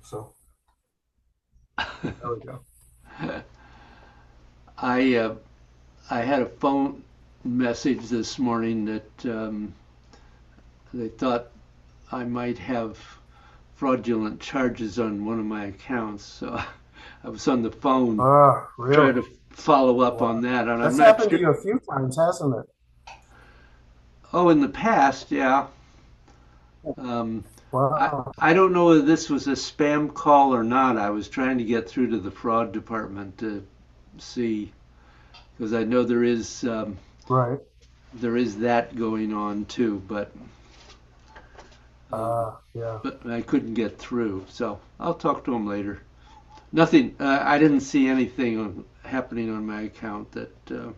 So there we go. I I had a phone message this morning that they thought I might have fraudulent charges on one of my accounts. So I was on the phone trying Really? to follow up on Wow. that, and I'm That's not happened to sure. you a few times, hasn't it? Oh, in the past, yeah. Um, Wow. I don't know if this was a spam call or not. I was trying to get through to the fraud department to see because I know Right. there is that going on too, um, Yeah. but I couldn't get through. So I'll talk to him later. Nothing. I didn't see anything happening on my account that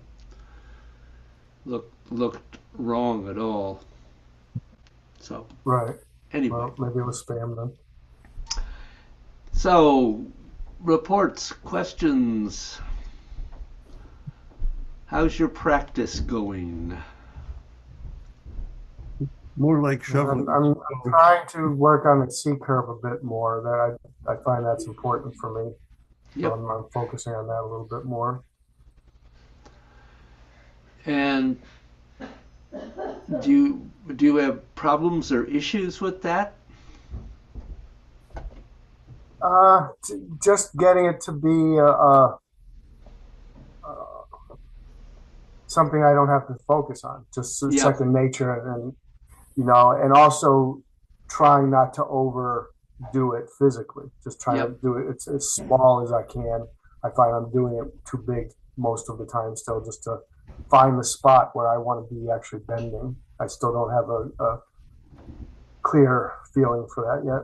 looked wrong at all. So Right. anyway, Well, maybe it was spam then. so reports, questions. How's your practice going? More like I'm, shoveling I'm, I'm snow. trying to work on the C curve a bit more. I find that's important for me. So Yep. I'm focusing on that a little bit more. And do you have problems or issues with that? Just getting it to be something I don't have to focus on, just Yep. second nature, and also trying not to overdo it physically. Just trying to Yep. do it as small as I can. I find I'm doing it too big most of the time still, just to find the spot where I want to be actually bending. I still don't have a clear feeling for that yet.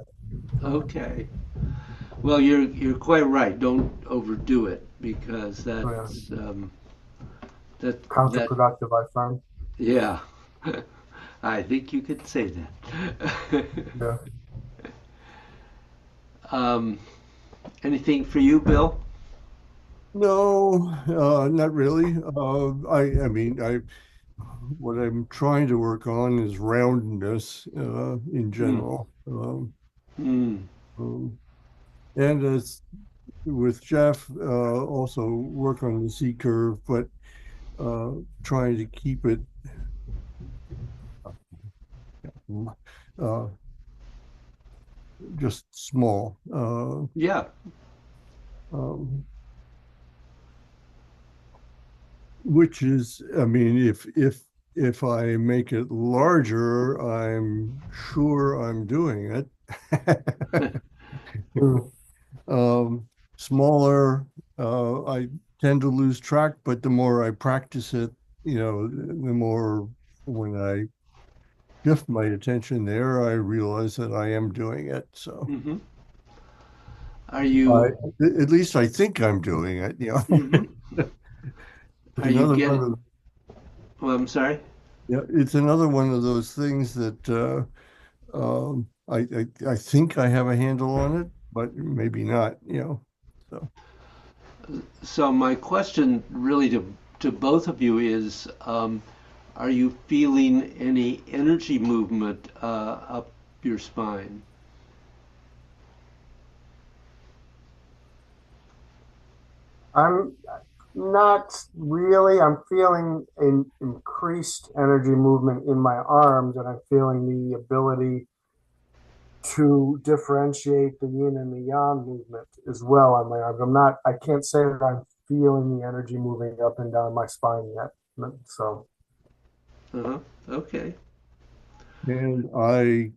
So, Okay. Well, you're quite right. Don't overdo it because yeah, that counterproductive, I find. yeah. I think you could say that. Yeah. um, anything for you, Bill? No, not really. I mean, what I'm trying to work on is roundness in Mm. general. Mm. Um, and as with Jeff, also work on the C curve, but uh, trying to keep it uh, just small. Yeah. Um, which is, I mean, if I make it larger, I'm sure I'm doing it. Mm. um, Smaller, I tend to lose track, but the more I practice it, the more when I shift my attention there, I realize that I am doing it. So Hmm. Are I, you at least I think I'm doing it. hmm It's are you another one getting? of Well, I'm sorry. yeah, it's another one of those things that I think I have a handle on it, but maybe not. So So my question really to both of you is, are you feeling any energy movement up your spine? I'm not really. I'm feeling an increased energy movement in my arms, and I'm feeling the ability to differentiate the yin and the yang movement as well on my arms. I can't say that I'm feeling the energy moving up and down my spine yet. So, Uh-huh. Okay. and I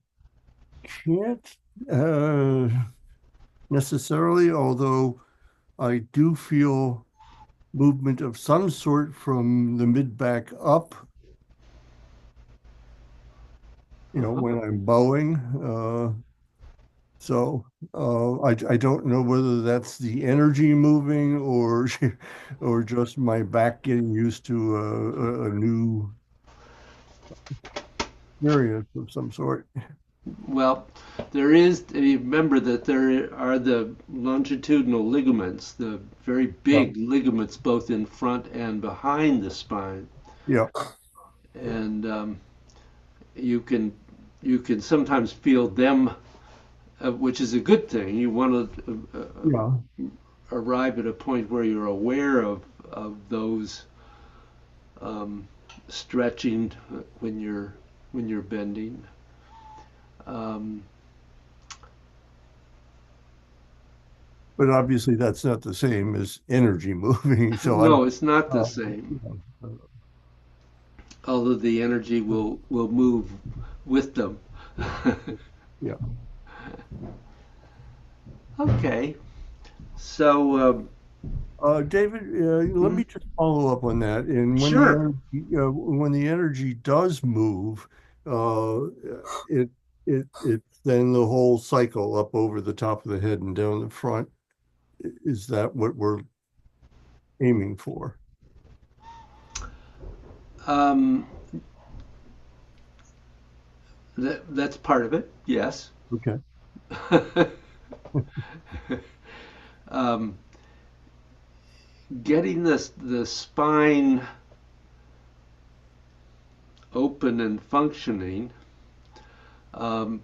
can't uh, necessarily, although I do feel movement of some sort from the mid back up, Uh-huh. when I'm bowing. So I don't know whether that's the energy moving or just my back getting used to a new experience of some sort. Well, there is, remember that there are the longitudinal ligaments, the very Yeah, big ligaments both in front and behind the spine. yeah, And you can you can sometimes feel them which is a good thing. You want to Yeah. arrive at a point where you're aware of those stretching when you're bending. Um, But obviously that's not the same as energy moving. So no, I'm, it's not the uh, same. you know, Although the energy will move with them. yeah. Okay, so David, let mm, me just follow up on that. And sure. when the energy does move, uh, it it's then the whole cycle up over the top of the head and down the front. Is that what we're aiming for? Um, that's part of it. Yes. Okay. um, Getting the spine open and functioning um,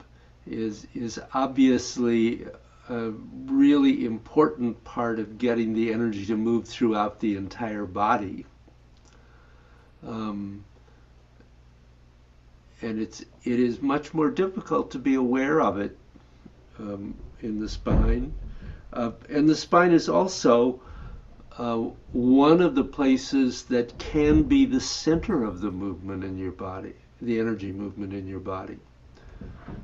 is obviously a really important part of getting the energy to move throughout the entire body. Um, and it is much more difficult to be aware of it in the spine. And the spine is also one of the places that can be the center of the movement in your body, the energy movement in your body.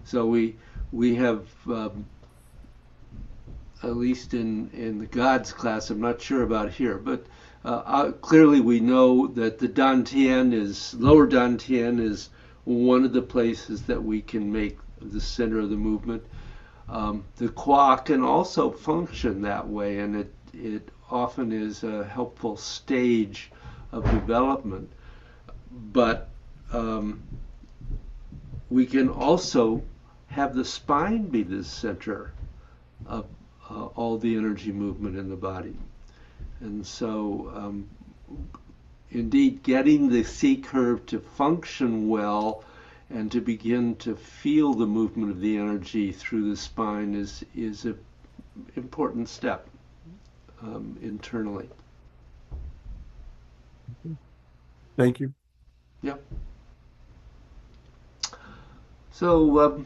So we have at least in the Gods class, I'm not sure about here, but clearly we know that the Dantian is lower Dantian is one of the places that we can make the center of the movement. The Kwa can also function that way, and it often is a helpful stage of development. But we can also have the spine be the center of all the energy movement in the body. And so, indeed, getting the C curve to function well and to begin to feel the movement of the energy through the spine is an important step internally. Thank you. Yeah. So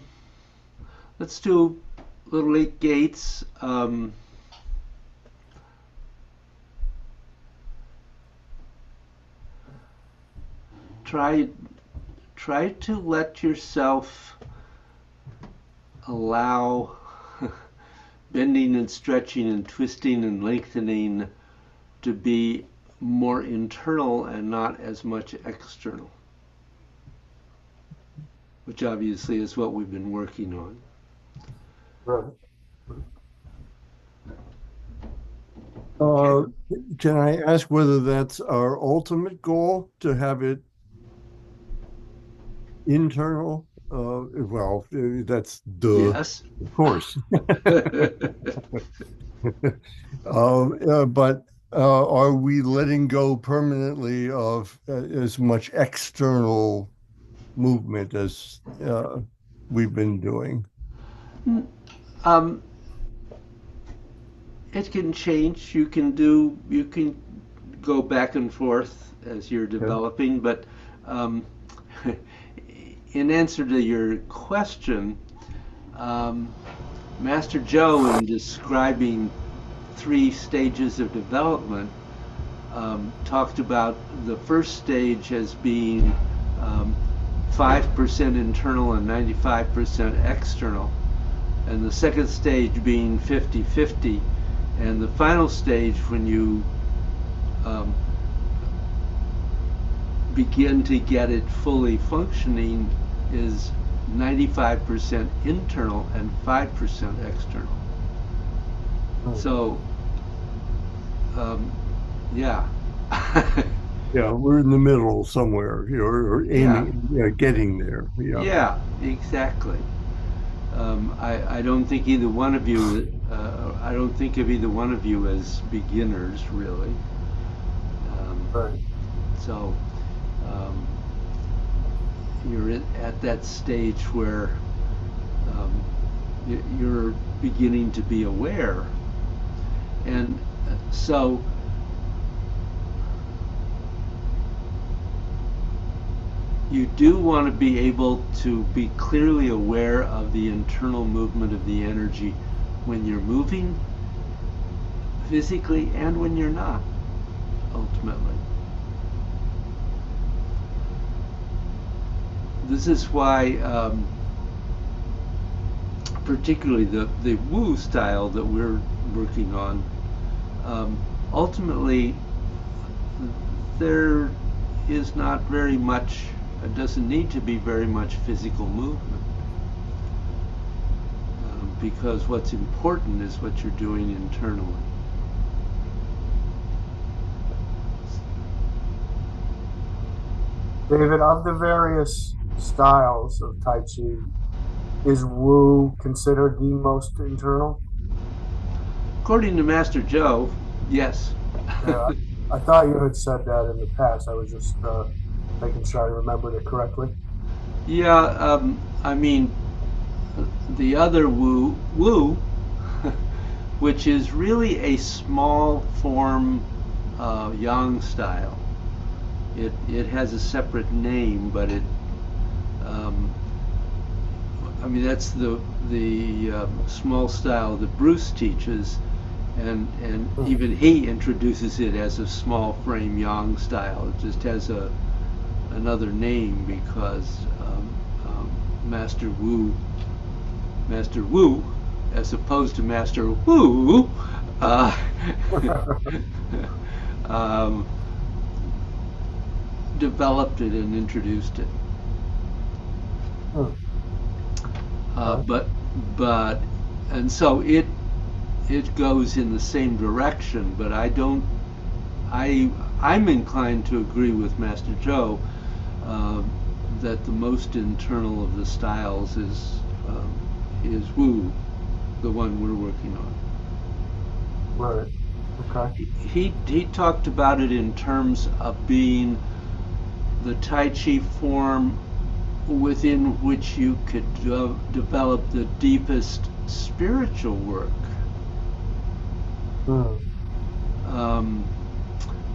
let's do little 8 gates. Try to let yourself allow bending and stretching and twisting and lengthening to be more internal and not as much external, which obviously is what we've been working on. Right. Uh, can I ask whether that's our ultimate goal to have it internal? Well, that's duh, Yes. of course. But are we letting go permanently of as much external movement as we've been doing? um, it can change. You can go back and forth as you're Yeah. developing, but um, in answer to your question, um, Master Joe, in describing 3 stages of development, talked about the first stage as being 5% internal and 95% external, and the second stage being 50-50, and the final stage when you um, begin to get it fully functioning is 95% internal and 5% external. Oh. So, yeah. Yeah, we're in the middle somewhere, or Yeah, aiming, yeah, getting there. Yeah. yeah, exactly. I don't think either one of you, I don't think of either one of you as beginners, really. Um, Right. so, um, you're at that stage where um, you're beginning to be aware. And so you do want to be able to be clearly aware of the internal movement of the energy when you're moving physically and when you're not, ultimately. This is why, particularly the Wu style that we're working on, ultimately there is not very much, it doesn't need to be very much physical movement, because what's important is what you're doing internally. David, of the various styles of Tai Chi, is Wu considered the most internal? According to Master Joe, yes. Yeah, I thought you had said that in the past. I was just making sure I remembered it correctly. Yeah, I mean, the other Wu, which is really a small form Yang style. It has a separate name, but I mean that's the small style that Bruce teaches, and even he introduces it as a small frame Yang style. It just has another name because Master Wu, as opposed to Master Wu, um, developed it and introduced it. But and so it goes in the same direction. But I'm inclined to agree with Master Joe that the most internal of the styles is Wu, the one we're working on. Right. Okay. He talked about it in terms of being the Tai Chi form within which you could develop the deepest spiritual work.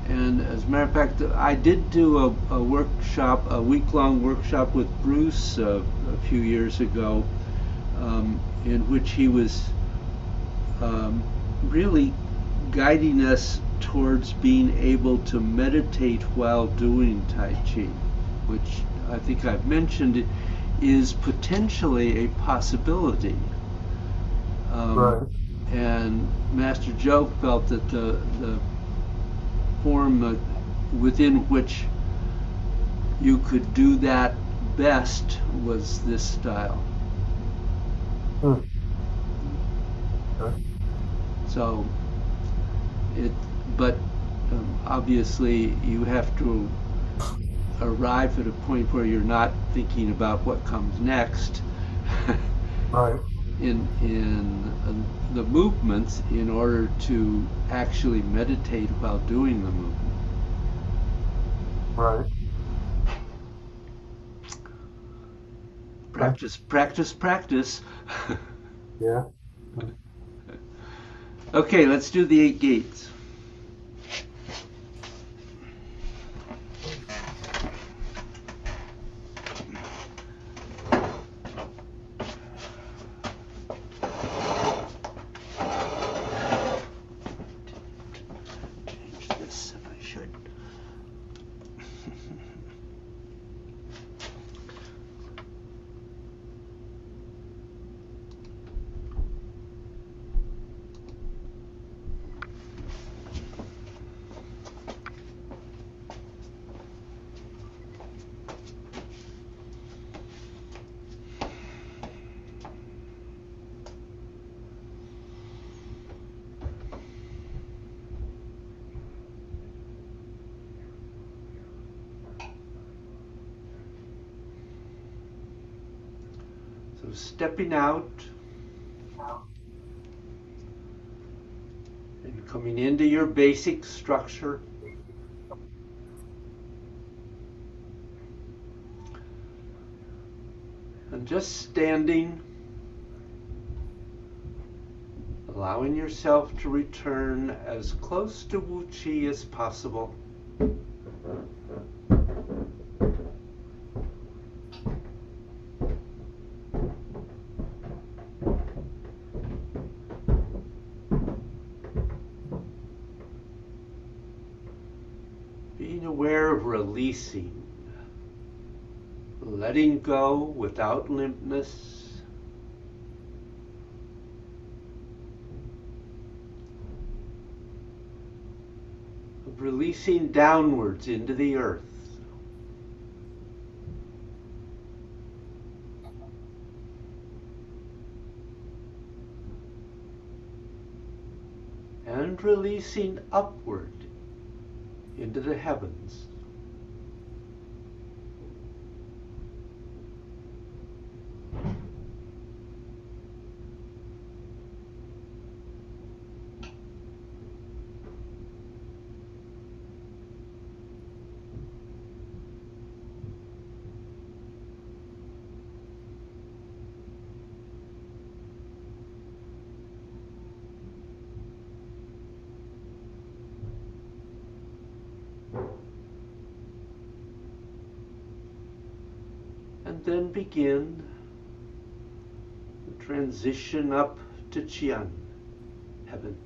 And as a matter of fact, I did do a workshop, a week-long workshop with Bruce a few years ago, in which he was really guiding us towards being able to meditate while doing Tai Chi, which I think I've mentioned is potentially a possibility. Right. And Master Joe felt that the form within which you could do that best was this style. Okay. So but obviously you have to arrive at a point where you're not thinking about what comes next. Right. in the movements in order to actually meditate while doing the movement. Right. Practice, practice, practice. Yeah. Okay, let's do the 8 gates. So stepping out and coming into your basic structure. And just standing allowing yourself to return as close to Wu Chi as possible. Being aware of releasing, letting go without limpness, of releasing downwards into the earth. And releasing upward into the heavens. And then begin the transition up to Qian, heaven.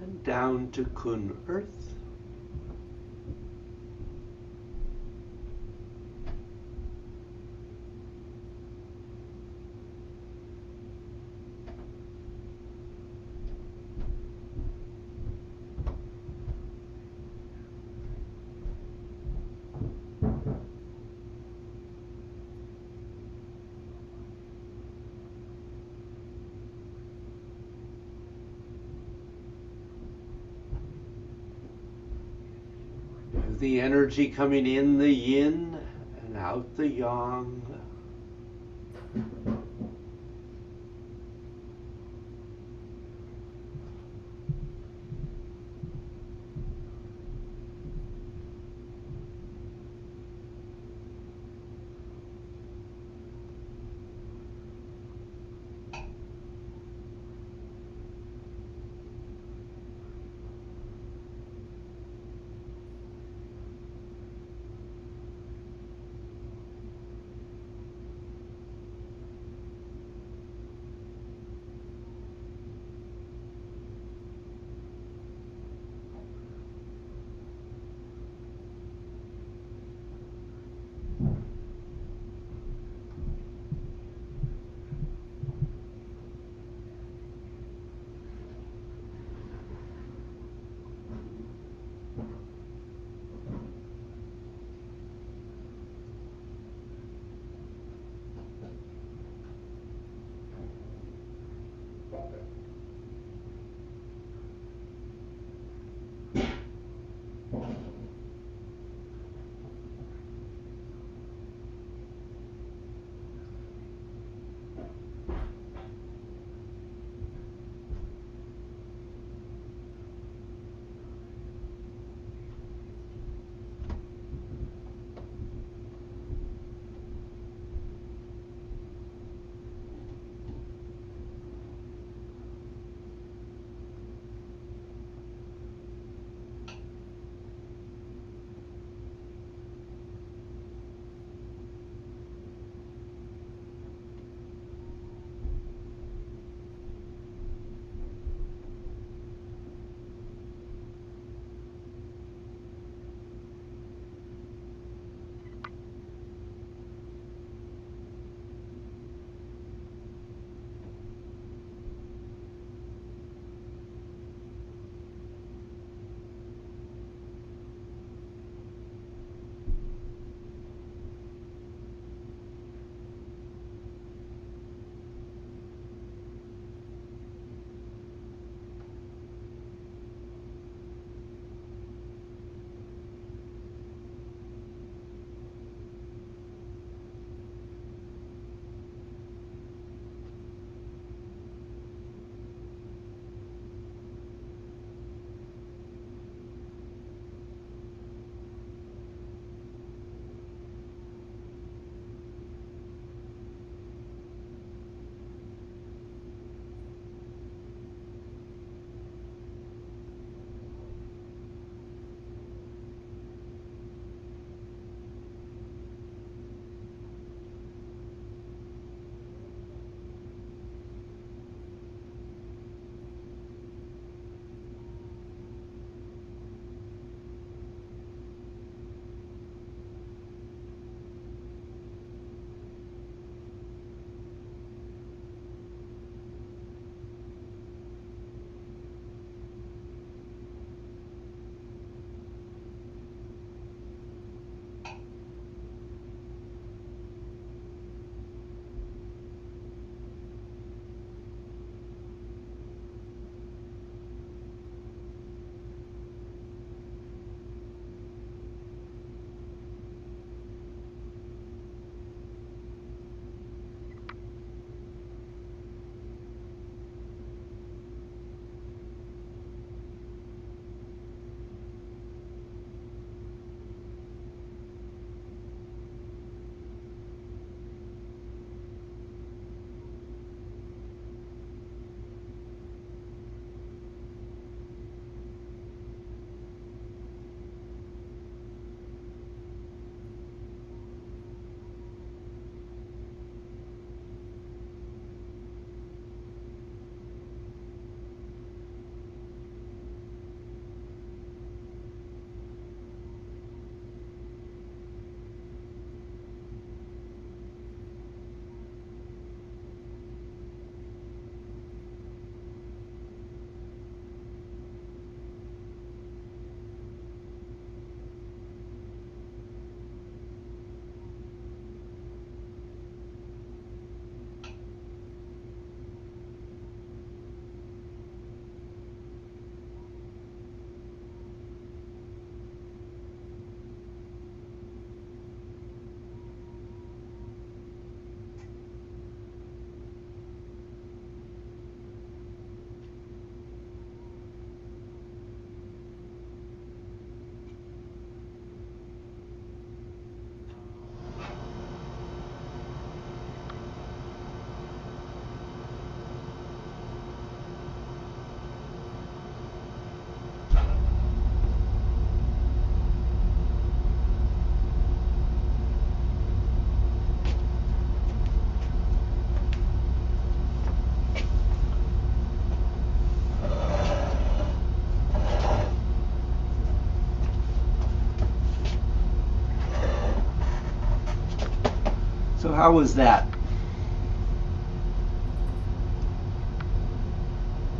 And down to Kun, earth. The energy coming in the yin and out the yang. So how was that?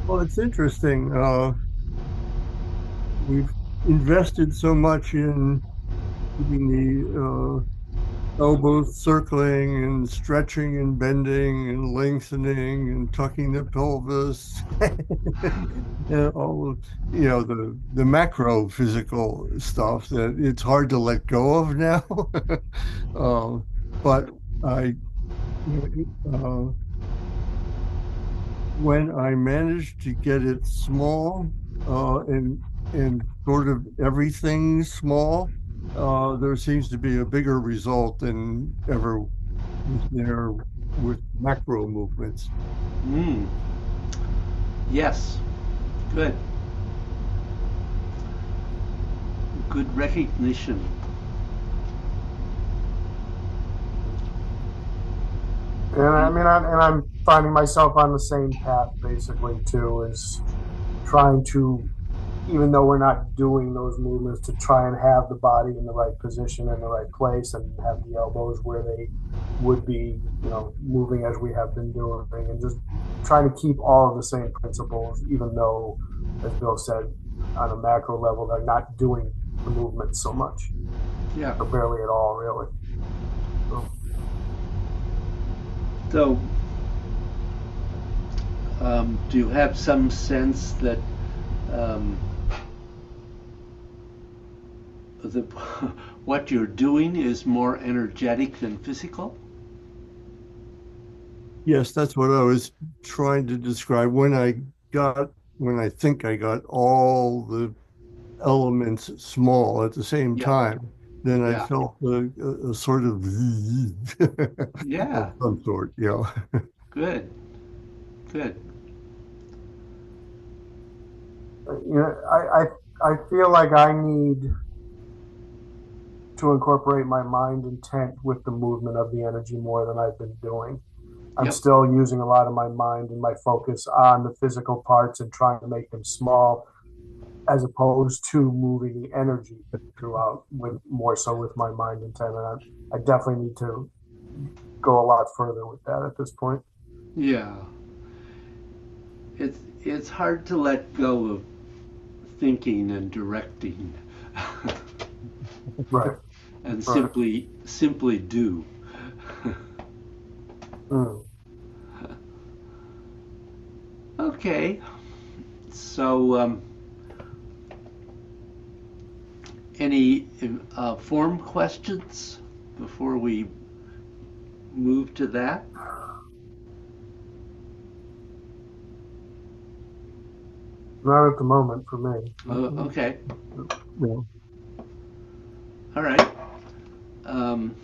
Well, it's interesting. We've invested so much in keeping the elbows circling and stretching and bending and lengthening and tucking the pelvis. And all of, the macro physical stuff that it's hard to let go of now. Um, but I, when I managed to get it small, and sort of everything small, there seems to be a bigger result than ever was there with macro movements. Mm, yes. Good. Good recognition. And I mean, I'm finding myself on the same path basically too, is trying to, even though we're not doing those movements, to try and have the body in the right position in the right place and have the elbows where they would be, moving as we have been doing, and just trying to keep all of the same principles, even though, as Bill said, on a macro level, they're not doing the movement so much, Yeah. or barely at all, really. So, do you have some sense that um, the, what you're doing is more energetic than physical? Yes, that's what I was trying to describe. When I think I got all the elements small at the same Yeah. time, then I Yeah. felt a sort of Yeah. of some sort, Good. Good. I feel like I need to incorporate my mind intent with the movement of the energy more than I've been doing. I'm Yep. still using a lot of my mind and my focus on the physical parts and trying to make them small, as opposed to moving the energy throughout, with more so with my mind intent. And I definitely need to go a lot further with that at this point. Yeah. It's hard to let go of thinking and directing Right. and Right. simply do. Mm. Okay. So any form questions before we move to that? Not at the moment for me. Okay. yeah. All right. Um,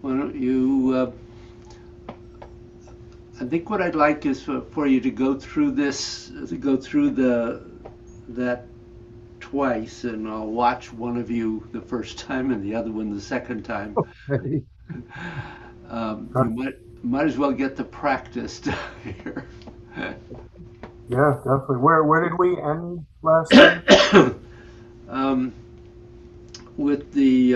why don't you? I think what I'd like is for you to go through this, to go through that twice, and I'll watch one of you the first time and the other one the second time. You might as well get the practice here. Yeah, definitely. Where did we end last time? um, with the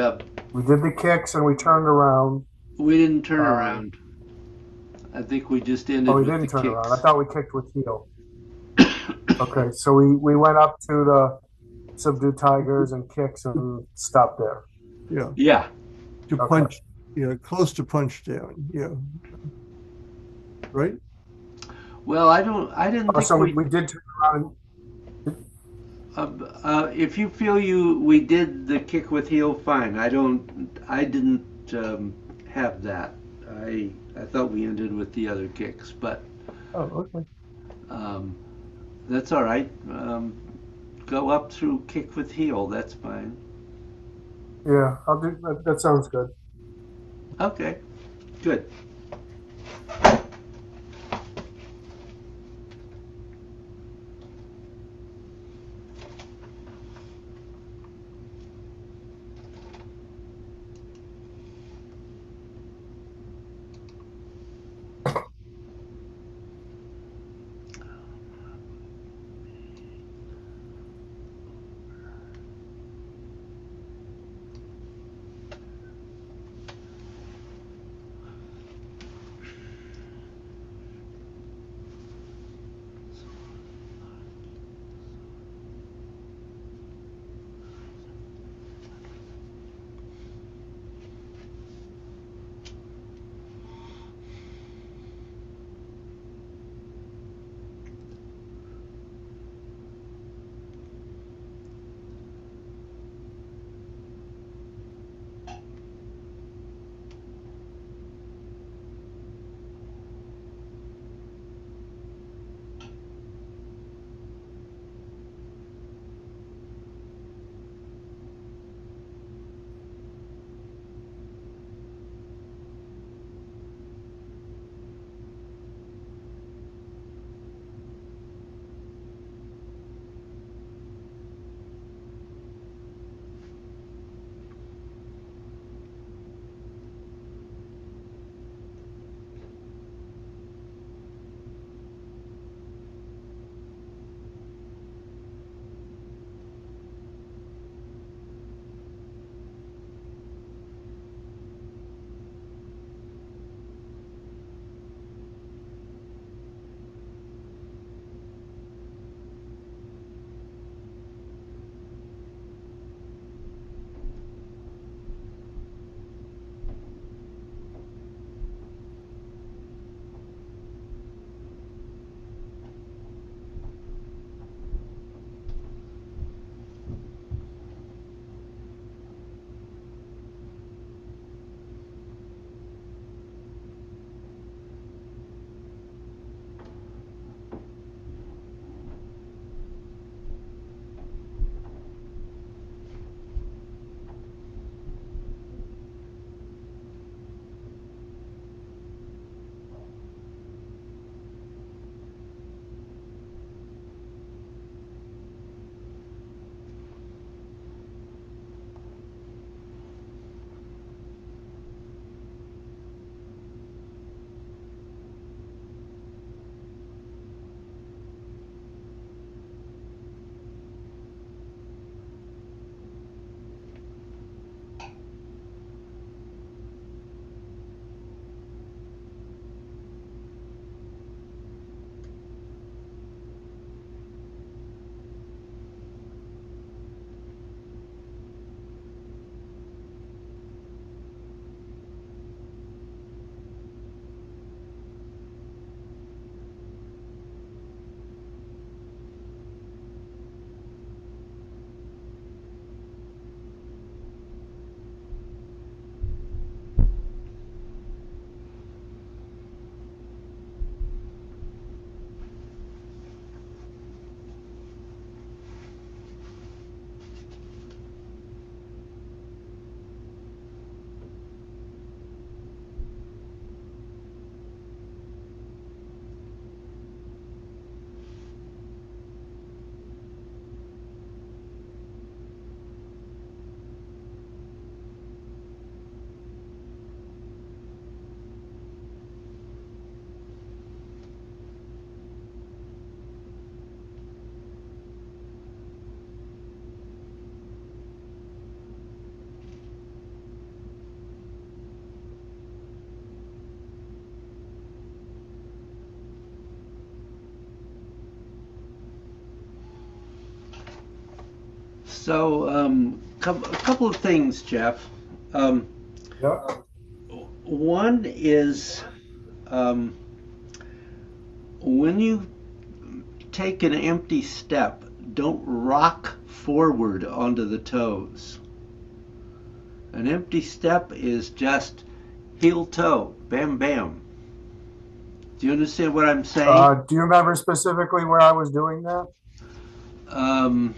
We did the kicks and we turned around. we didn't turn Um, around. I think we just oh, ended we with the didn't turn around. I kicks. thought we kicked with heel. Okay, so we went up to the subdued tigers and kicks and stopped there. Yeah. Yeah. To Okay. punch, close to punch down. Yeah. Right? Well, I didn't Oh, think so we. we did turn around. If you feel we did the kick with heel, fine. I didn't have that. I thought we ended with the other kicks, but Oh, okay. um, that's all right. Go up through kick with heel. That's fine. Yeah, I'll do that. That sounds good. Okay, good. So, a couple of things, Jeff. Um, Yeah. One is um, when you take an empty step, don't rock forward onto the toes. An empty step is just heel toe, bam, bam. Do you understand what I'm saying? Do you remember specifically where I was doing that? Um,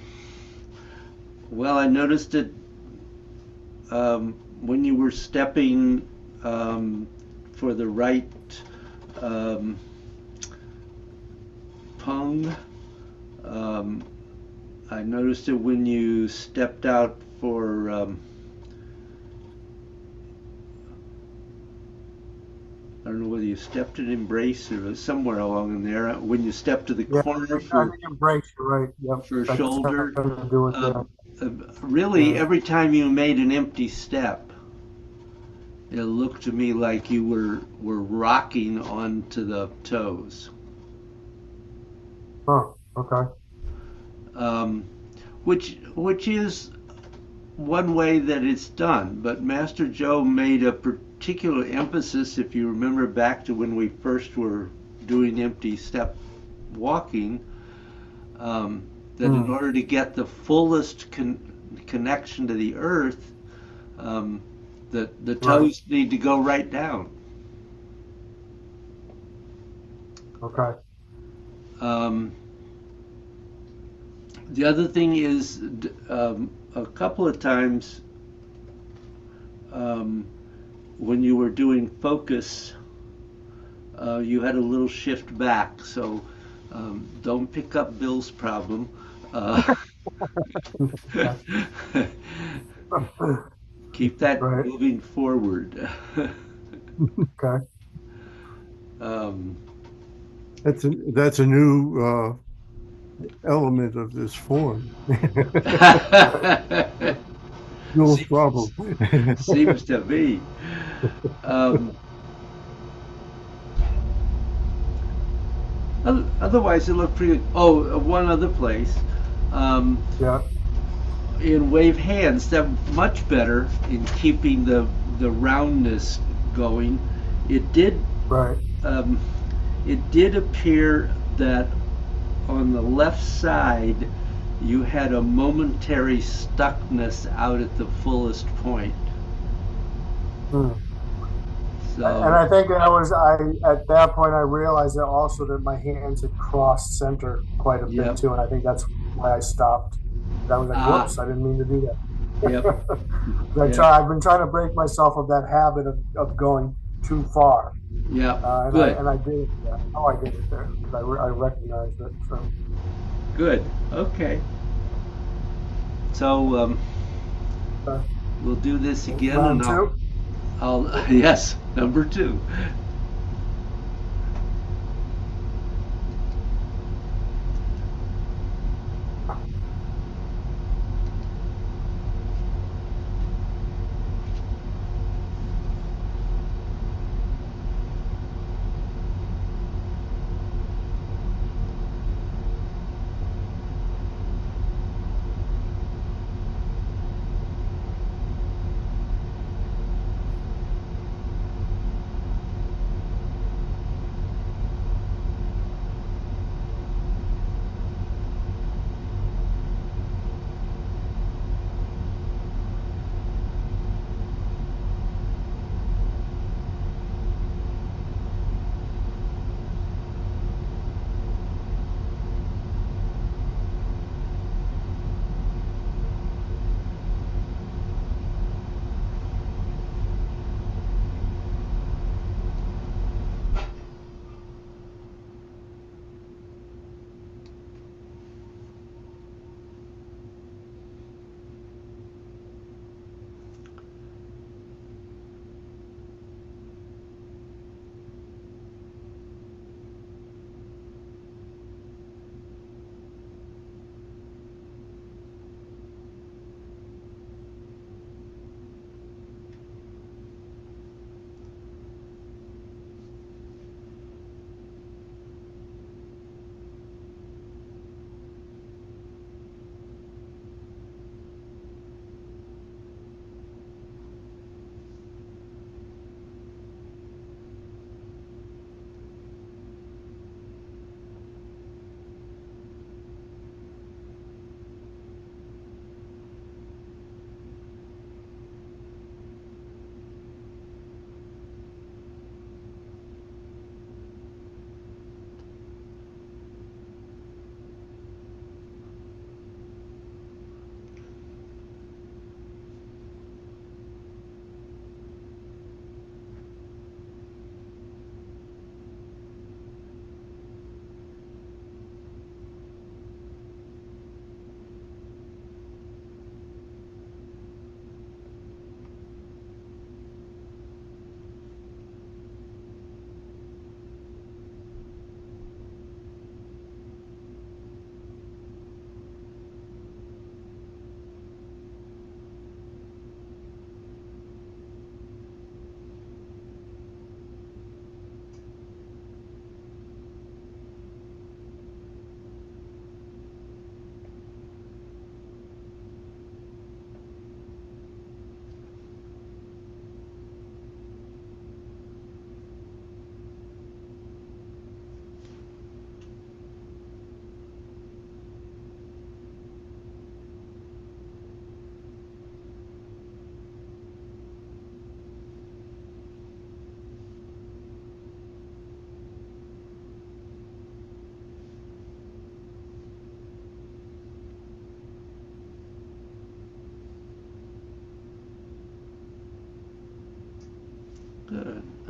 well, I noticed it when you were stepping for the right um, pung. Um, I noticed it when you stepped out for I don't know whether you stepped an embrace or somewhere along in there. When you stepped to the Yeah, corner I think embrace. You're right. Yep. for That's shoulder, something to do with that. um, really Yeah. every time you made an empty step, it looked to me like you were rocking onto the toes, Oh, okay. um, which is one way that it's done. But Master Joe made a particular emphasis, if you remember back to when we first were doing empty step walking, that in Hmm. order to get the fullest connection to the earth, um, the Right. toes need to go right down. Okay. Um, the other thing is a couple of times um, when you were doing focus, you had a little shift back. So don't pick up Bill's problem. Uh, keep that Right. moving forward. Okay. um, That's a new element of this form. Bill's seems, problem. seems to be. Um, Otherwise, it looked pretty good. Oh, one other place. Um, Yeah. in wave hands, they're much better in keeping the roundness going. It did Right. um, it did appear that on the left side you had a momentary stuckness out at the fullest point. Hmm. And So I think that was I at that point I realized that also that my hands had crossed center quite a bit yep. too, and I think that's why I stopped. I was like, Ah, "Whoops, I didn't mean to do yep, that." yep, I've been trying to break myself of that habit of going too far, yep. and Good, I did it. Yeah, oh, I did it there because I recognized it. So, good. Okay. So uh, we'll do this again, and round two. I'll yes, number two.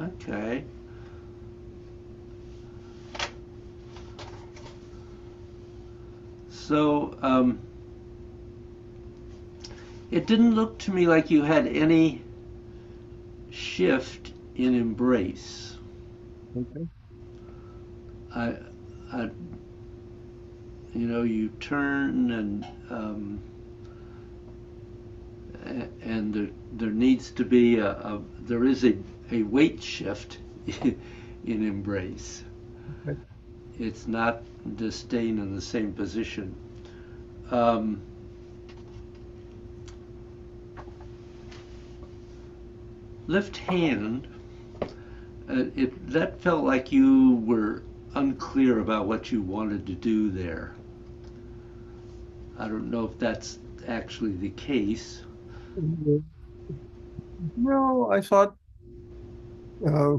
Okay. So, it didn't look to me like you had any shift in embrace. Okay. I, I, you turn and there needs to be there is a weight shift in embrace. Okay. It's not just staying in the same position. Um, Left hand, that felt like you were unclear about what you wanted to do there. I don't know if that's actually the case. No, I thought uh,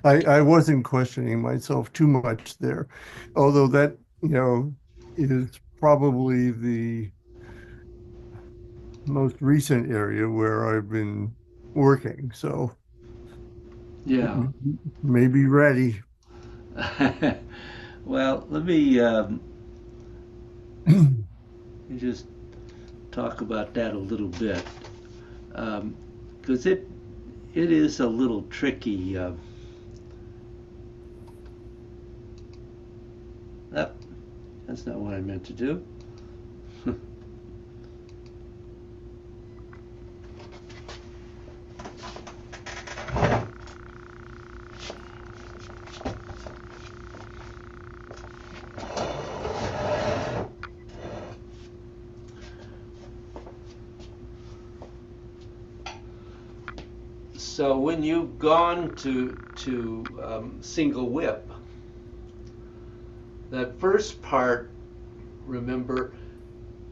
I wasn't questioning myself too much there, although that, is probably the most recent area where I've been working. So Yeah. maybe ready. Well, let me just talk about that a little bit, because it is a little tricky. Oh, that's not what I meant to do. So when you've gone to single whip, that first part, remember,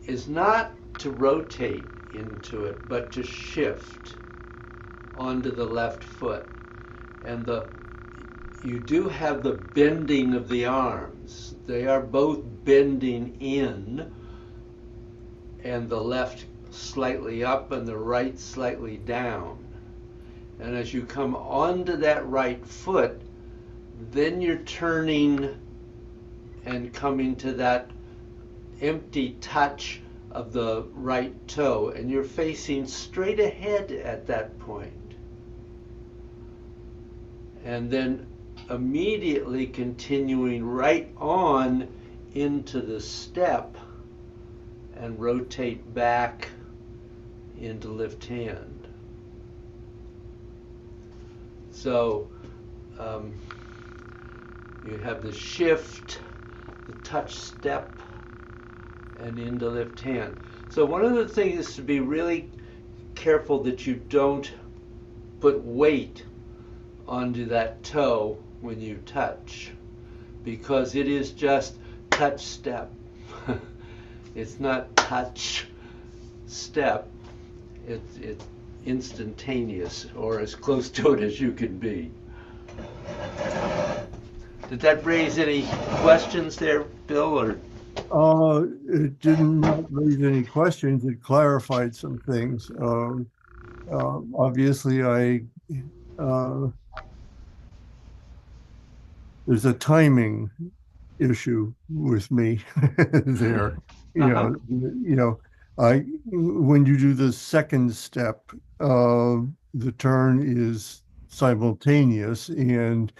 is not to rotate into it, but to shift onto the left foot. And you do have the bending of the arms. They are both bending in, and the left slightly up and the right slightly down. And as you come onto that right foot, then you're turning and coming to that empty touch of the right toe, and you're facing straight ahead at that point. And then immediately continuing right on into the step and rotate back into left hand. So you have the shift, the touch step, and into left hand. So one of the things is to be really careful that you don't put weight onto that toe when you touch, because it is just touch step. It's not touch step. It's instantaneous, or as close to it as you can be. Did that raise any questions there, Bill? It did not raise any questions. It clarified some things. Obviously, uh, there's a timing issue with me there. Uh-huh. When you do the second step, the turn is simultaneous, and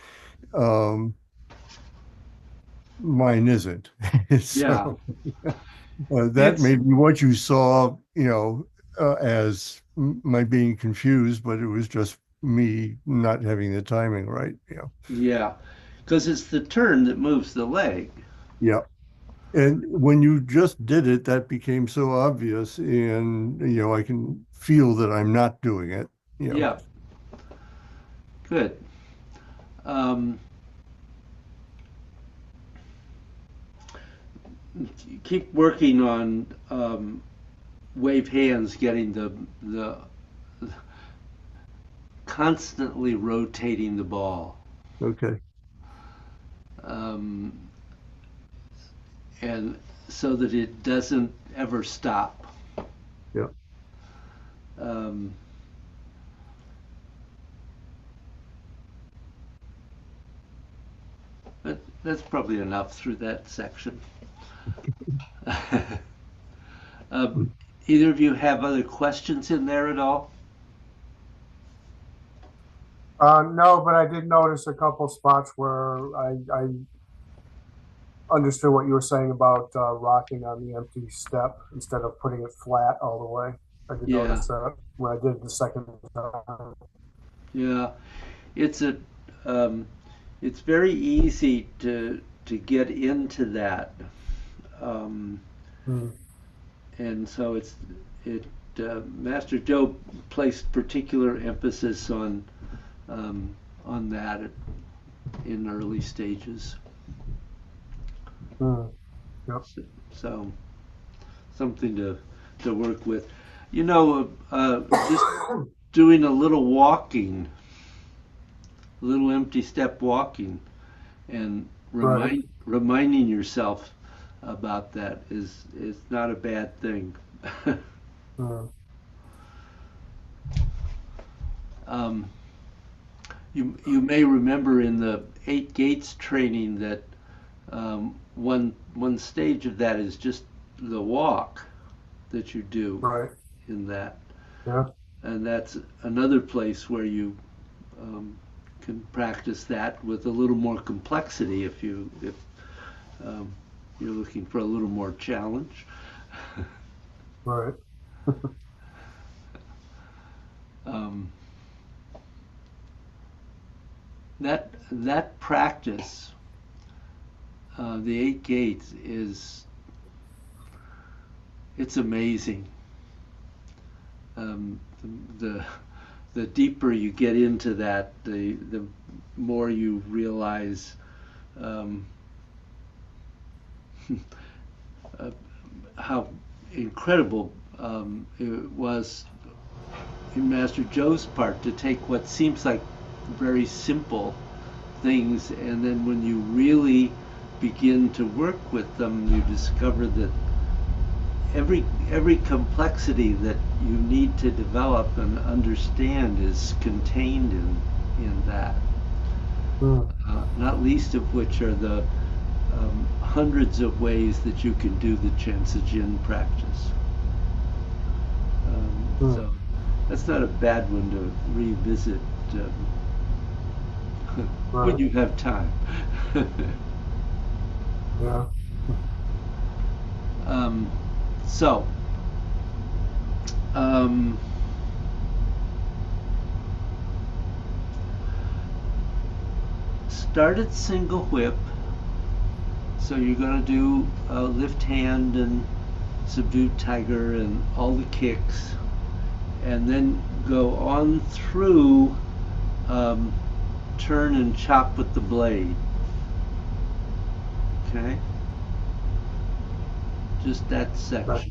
um, mine isn't. Yeah. So that It's may be what you saw, as my being confused, but it was just me not having the timing right. Yeah, because it's the turn that moves the leg. Yeah. And when you just did it, that became so obvious, and I can feel that I'm not doing it. You know. Yeah, good. Um, Keep working on wave hands, getting the constantly rotating the ball, Okay. um, and so that it doesn't ever stop. Yeah. Um, that's probably enough through that section. Either of you have other questions in there at all? No, but I did notice a couple spots where I understood what you were saying about rocking on the empty step instead of putting it flat all the way. I did Yeah, notice that when I did it the second time. yeah. It's a um, it's very easy to get into that, um, Hmm. and so it Master Joe placed particular emphasis on that in early stages. Hmm. Yep. So, so something to work with. You know, just doing a little walking, a little empty step walking, and Right. reminding yourself about that is not a bad thing. Hmm. um, you may remember in the Eight Gates training that one stage of that is just the walk that you do Right. in that, Yeah. and that's another place where you um, can practice that with a little more complexity if um, you're looking for a little more challenge. Right. um, that practice, the Eight Gates, it's amazing. Um, the the deeper you get into that, the more you realize um, uh, how incredible it was in Master Joe's part to take what seems like very simple things, and then when you really begin to work with them, you discover that every complexity that you need to develop and understand is contained in that. Hmm. Not least of which are the hundreds of ways that you can do the Chansa practice. Hmm. So that's not a bad one to revisit when Right. you have time. Yeah. um, so, um, start at single whip. So you're going to do lift hand and subdued tiger and all the kicks, and then go on through um, turn and chop with the blade. Okay? Just that Right. section.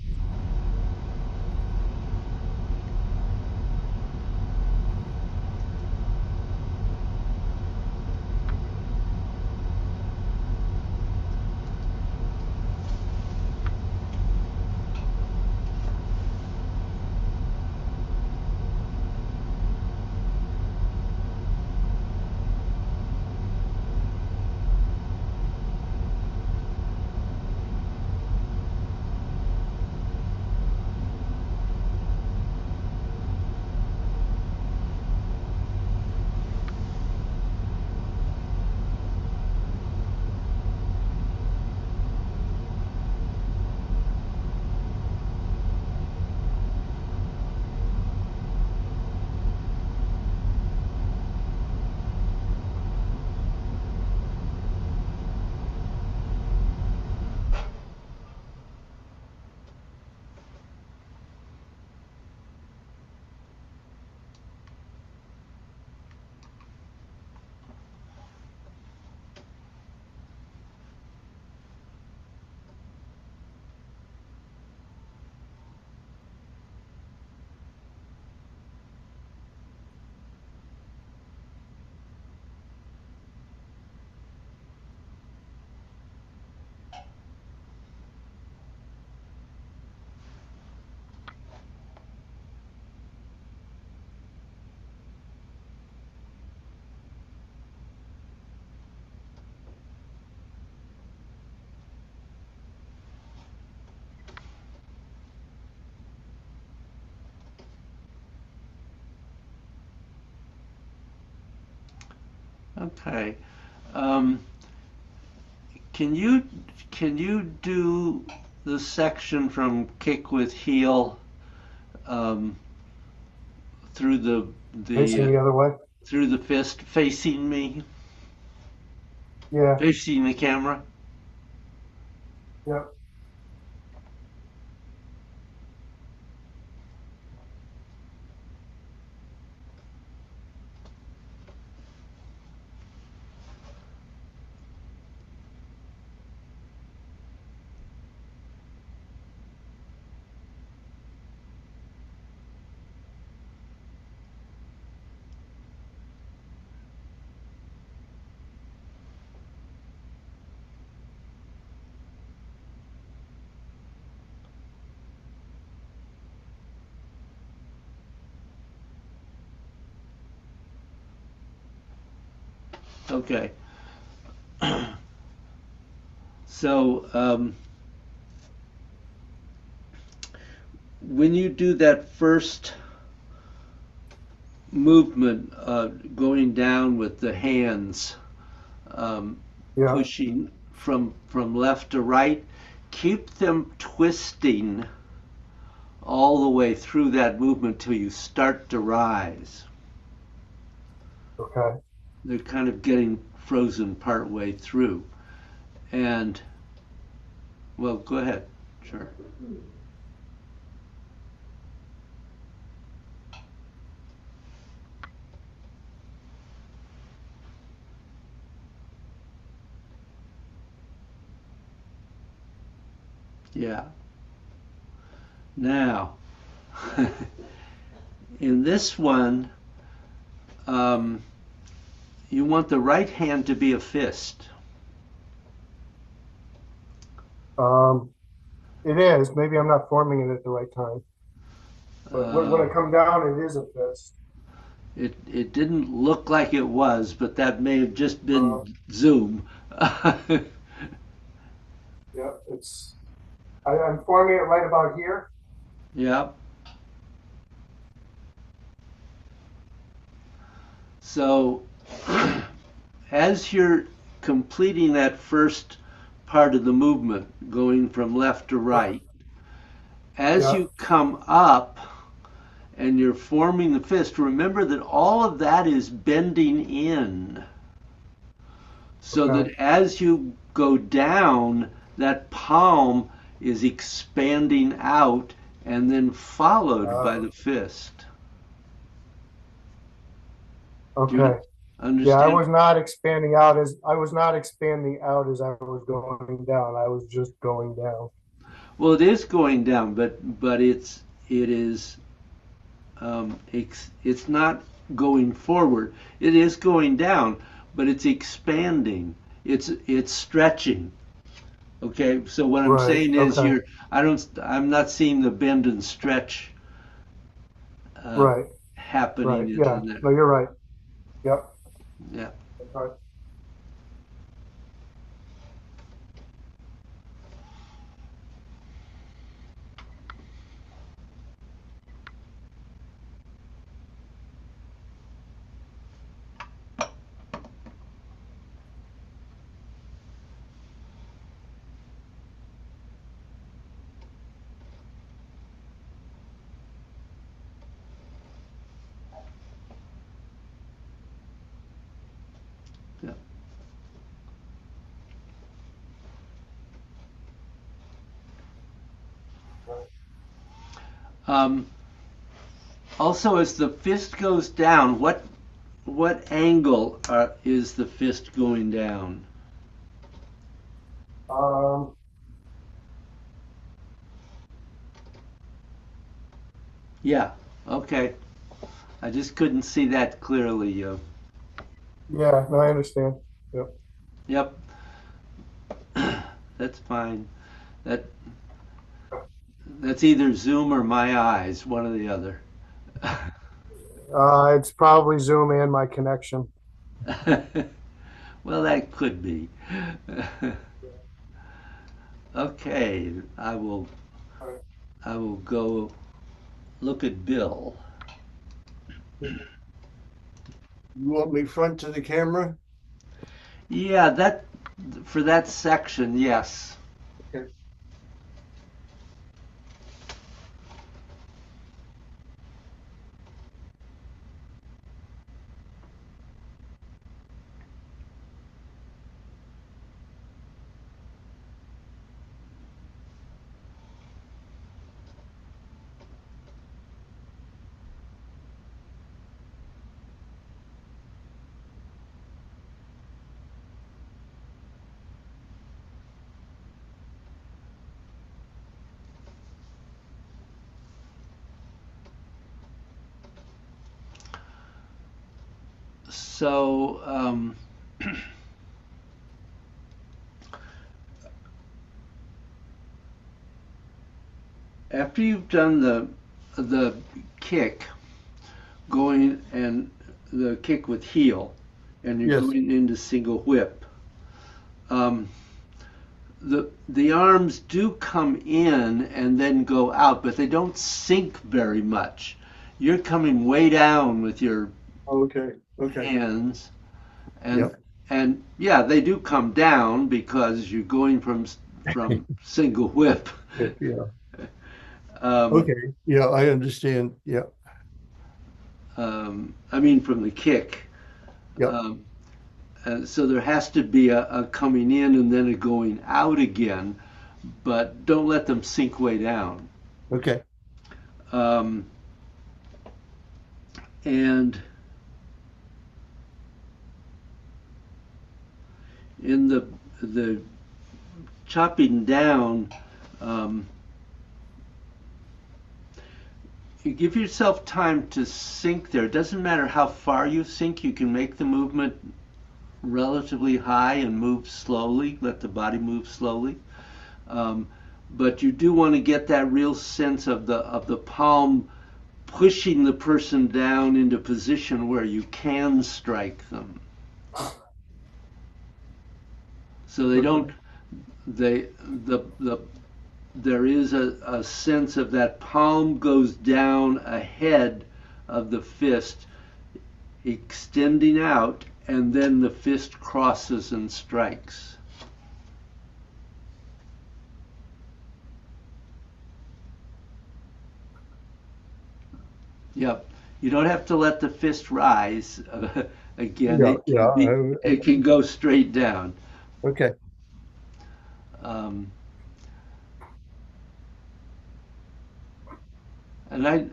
Okay. Um, can you can you do the section from kick with heel um, through the Facing the other way. through the fist facing me, Yeah. facing the camera? Yep. Okay. So when you do that first movement, going down with the hands, um, Yeah. pushing from left to right, keep them twisting all the way through that movement till you start to rise. Okay. They're kind of getting frozen part way through. And, well, go ahead. Sure. Yeah. Now, in this one, um, you want the right hand to be a fist. Um, it is. Maybe I'm not forming it at the right time. But when Uh, I come down, it is a fist. it didn't look like it was, but that may have just Uh, been Zoom. yeah. I'm forming it right about here. Yeah. So as you're completing that first part of the movement, going from left to Yeah. right, as Yeah. you come up and you're forming the fist, remember that all of that is bending in. So that Okay. as you go down, that palm is expanding out and then followed by Uh, the fist. Do you okay. Yeah, understand? I was not expanding out as I was going down. I was just going down. Well, it is going down, but it is it's not going forward. It is going down, but it's expanding. It's stretching. Okay, so what I'm Right. saying is Okay. I'm not seeing the bend and stretch uh, Right. happening Right. Yeah. in there. No, you're right. Yep. Yeah. Okay. Yeah. Um, also, as the fist goes down, what angle is the fist going down? Um, Yeah. Okay. I just couldn't see that clearly. yeah, no, I understand. Yep. Yep. That's fine. That that's either Zoom or my eyes, one or the other. It's probably Zoom and my connection. Well, that could be. Okay, All right. I will go look at Bill. You want me front to the camera? Yeah, that for that section, yes. Okay. So after you've done the kick, going and the kick with heel, and you're Yes. going into single whip. Um, the arms do come in and then go out, but they don't sink very much. You're coming way down with your Okay. Okay. hands, and Yep. and yeah, they do come down because you're going from single whip. Yeah. Um, Okay. Yeah, I understand. Yeah. I mean, from the kick. Yep. Um, so there has to be a coming in and then a going out again, but don't let them sink way down. Okay. Um, and in the chopping down, um, you give yourself time to sink there. It doesn't matter how far you sink, you can make the movement relatively high and move slowly, let the body move slowly. Um, but you do want to get that real sense of the palm pushing the person down into position where you can strike them. So they don't they the there is a sense of that palm goes down ahead of the fist, extending out, and then the fist crosses and strikes. Yep. You don't have to let the fist rise. Again, Yeah. Yeah. it can go straight down. Okay. Um, and I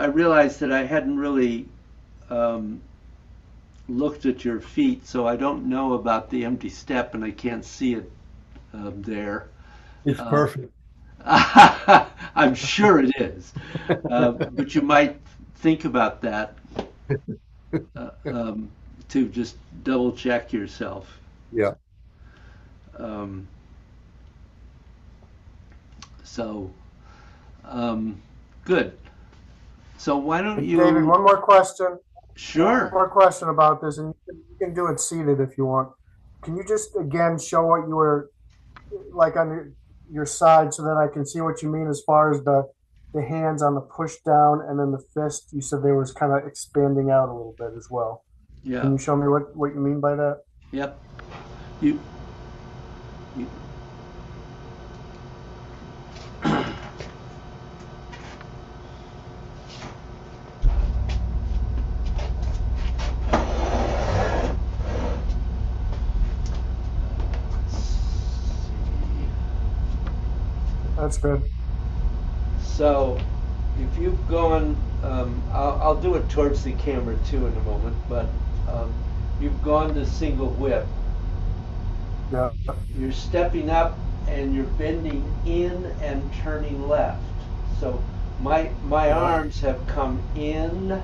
realized that I hadn't really um, looked at your feet, so I don't know about the empty step, and I can't see it there. It's Uh, perfect. I'm sure it is, but you might think about that uh, um, to just double check yourself. Yeah. Um, so, um, good. So why don't David, you? one more question. One Sure. more question about this, and you can do it seated if you want. Can you just again show what you were like on your side so that I can see what you mean as far as the hands on the push down and then the fist? You said they was kind of expanding out a little bit as well. Can Yeah. you show me what you mean by that? Yep. You. you That's good. So, if you've gone, I'll do it towards the camera too in a moment, but um, you've gone to single whip. Yeah, You're stepping up and you're bending in and turning left. So my yeah, arms have come in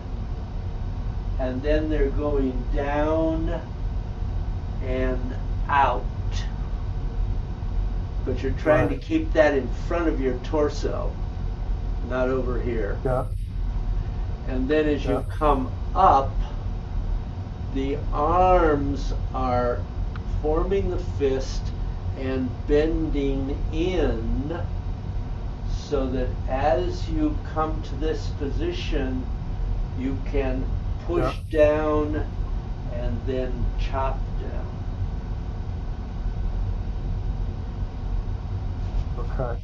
and then they're going down and out. But you're trying to right. keep that in front of your torso, not over here. Yeah, And then as yeah, you come up, the arms are forming the fist and bending in so that as you come to this position, you can yeah, push down and then chop down. Okay.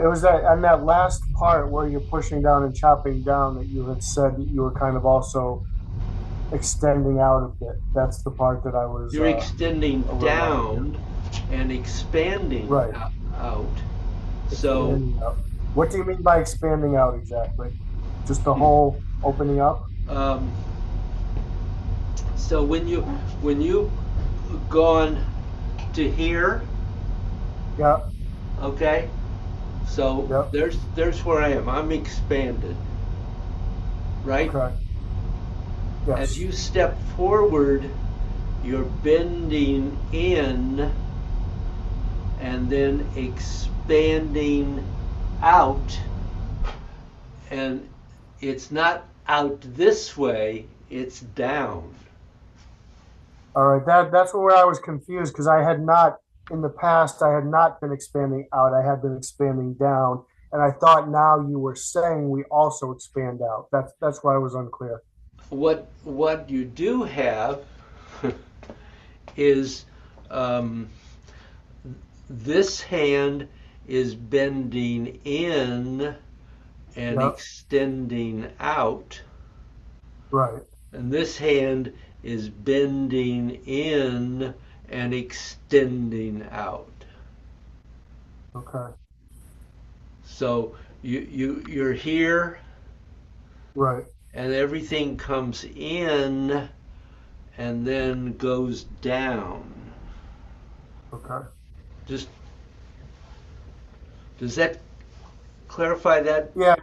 It was that on that last part where you're pushing down and chopping down that you had said that you were kind of also extending out a bit. That's the part that I was You're extending a little down and expanding right. out. So Expanding out. What do you mean by expanding out exactly? Just the whole opening up? um, so when you gone to here, Yeah. okay. So Yep. there's where I am. I'm expanded, right? Okay. As Yes. you step forward, you're bending in and then expanding out, and it's not out this way, it's down. All right. That's where I was confused because I had not in the past I had not been expanding out. I had been expanding down. And I thought now you were saying we also expand out. That's why I was unclear. What you do have is um, this hand is bending in and Yep. extending out, Right. and this hand is bending in and extending out. Okay. So you're here, Right. and everything comes in and then goes down. Okay. Just does that clarify that? Yeah,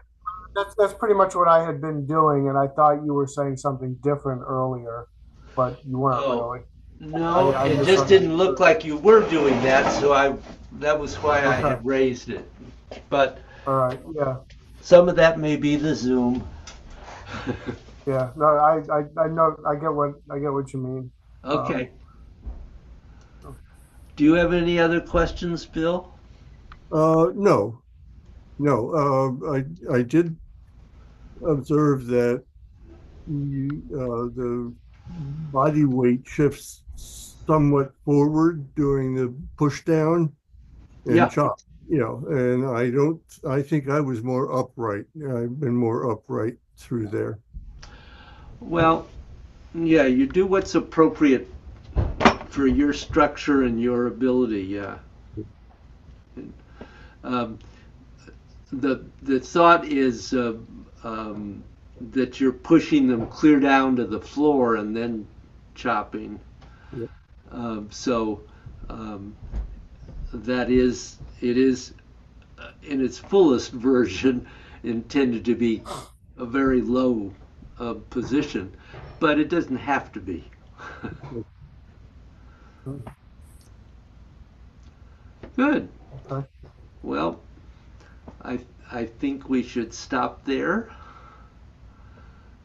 that's pretty much what I had been doing, and I thought you were saying something different earlier, but you weren't Oh, really. no, I it just didn't misunderstood. look like you were doing that, so I that was why I Okay. had raised it. But All right. Yeah. some of that may be the Zoom. Yeah. No, I know I get what you mean. Um, Okay. Do you have any other questions, Bill? No, no. I did observe that the body weight shifts somewhat forward during the push down and Yeah. chop, and I think I was more upright. I've been more upright through there. Well, yeah, you do what's appropriate for your structure and your ability. Yeah. Um, the thought is that you're pushing them clear down to the floor and then chopping. Yeah. So um, that is it is in its fullest version intended to be a very low position, but it doesn't have to be. Good. okay. Well, I I think we should stop there.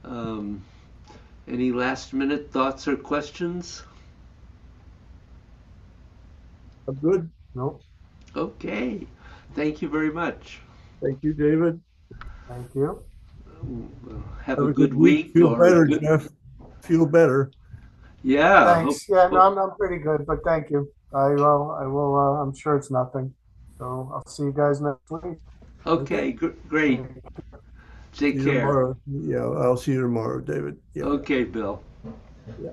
Um, any last minute thoughts or questions? I'm good. Nope. Okay. Thank you very much. Thank you, David. Thank you. Have a Have a good good week. week Feel or a better, good. Jeff. Feel better. Yeah. Thanks. Yeah. No, I'm pretty good, but thank you. I will. I will. I'm sure it's nothing. So I'll see you guys next week. Okay. Great. See Take you care. tomorrow. Yeah, I'll see you tomorrow, David. Yeah. Okay, Bill. Yeah.